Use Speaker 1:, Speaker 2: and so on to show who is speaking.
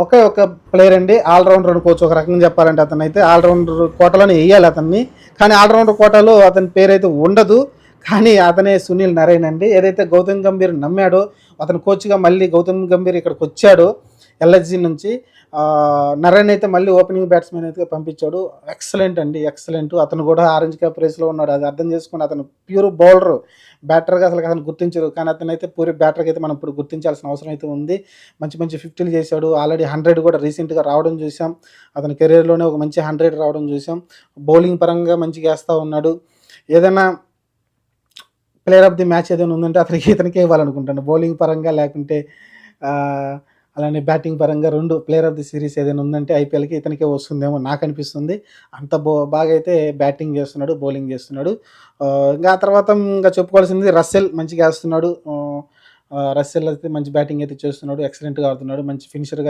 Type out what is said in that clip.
Speaker 1: ఒకే ఒక ప్లేయర్ అండి, ఆల్రౌండర్ అనుకోవచ్చు ఒక రకంగా చెప్పాలంటే. అతను అయితే ఆల్రౌండర్ కోటాలోనే వేయాలి అతన్ని, కానీ ఆల్రౌండర్ కోటాలో అతని పేరైతే ఉండదు. కానీ అతనే సునీల్ నరైన్ అండి. ఏదైతే గౌతమ్ గంభీర్ నమ్మాడో, అతను కోచ్గా మళ్ళీ గౌతమ్ గంభీర్ ఇక్కడికి వచ్చాడు ఎల్ఎస్జి నుంచి. నరైన్ అయితే మళ్ళీ ఓపెనింగ్ బ్యాట్స్మెన్ అయితే పంపించాడు. ఎక్సలెంట్ అండి, ఎక్సలెంట్. అతను కూడా ఆరెంజ్ క్యాప్ రేస్లో ఉన్నాడు, అది అర్థం చేసుకుని అతను ప్యూర్ బౌలర్. బ్యాటర్గా అతను గుర్తించరు, కానీ అతను అయితే పూరి బ్యాటర్గా అయితే మనం ఇప్పుడు గుర్తించాల్సిన అవసరం అయితే ఉంది. మంచి మంచి 50లు చేశాడు. ఆల్రెడీ 100 కూడా రీసెంట్గా రావడం చూసాం. అతని కెరీర్లోనే ఒక మంచి 100 రావడం చూసాం. బౌలింగ్ పరంగా మంచిగా వేస్తూ ఉన్నాడు. ఏదైనా ప్లేయర్ ఆఫ్ ది మ్యాచ్ ఏదైనా ఉందంటే ఇతనికే ఇవ్వాలనుకుంటాను, బౌలింగ్ పరంగా లేకుంటే అలానే బ్యాటింగ్ పరంగా. 2 ప్లేయర్ ఆఫ్ ది సిరీస్ ఏదైనా ఉందంటే ఐపీఎల్కి ఇతనికే వస్తుందేమో నాకు అనిపిస్తుంది. అంత బాగా అయితే బ్యాటింగ్ చేస్తున్నాడు, బౌలింగ్ చేస్తున్నాడు. ఇంకా ఆ తర్వాత ఇంకా చెప్పుకోవాల్సింది రస్సెల్ మంచిగా వేస్తున్నాడు. రస్సెల్ అయితే మంచి బ్యాటింగ్ అయితే చేస్తున్నాడు, ఎక్సలెంట్గా ఆడుతున్నాడు, మంచి ఫినిషర్గా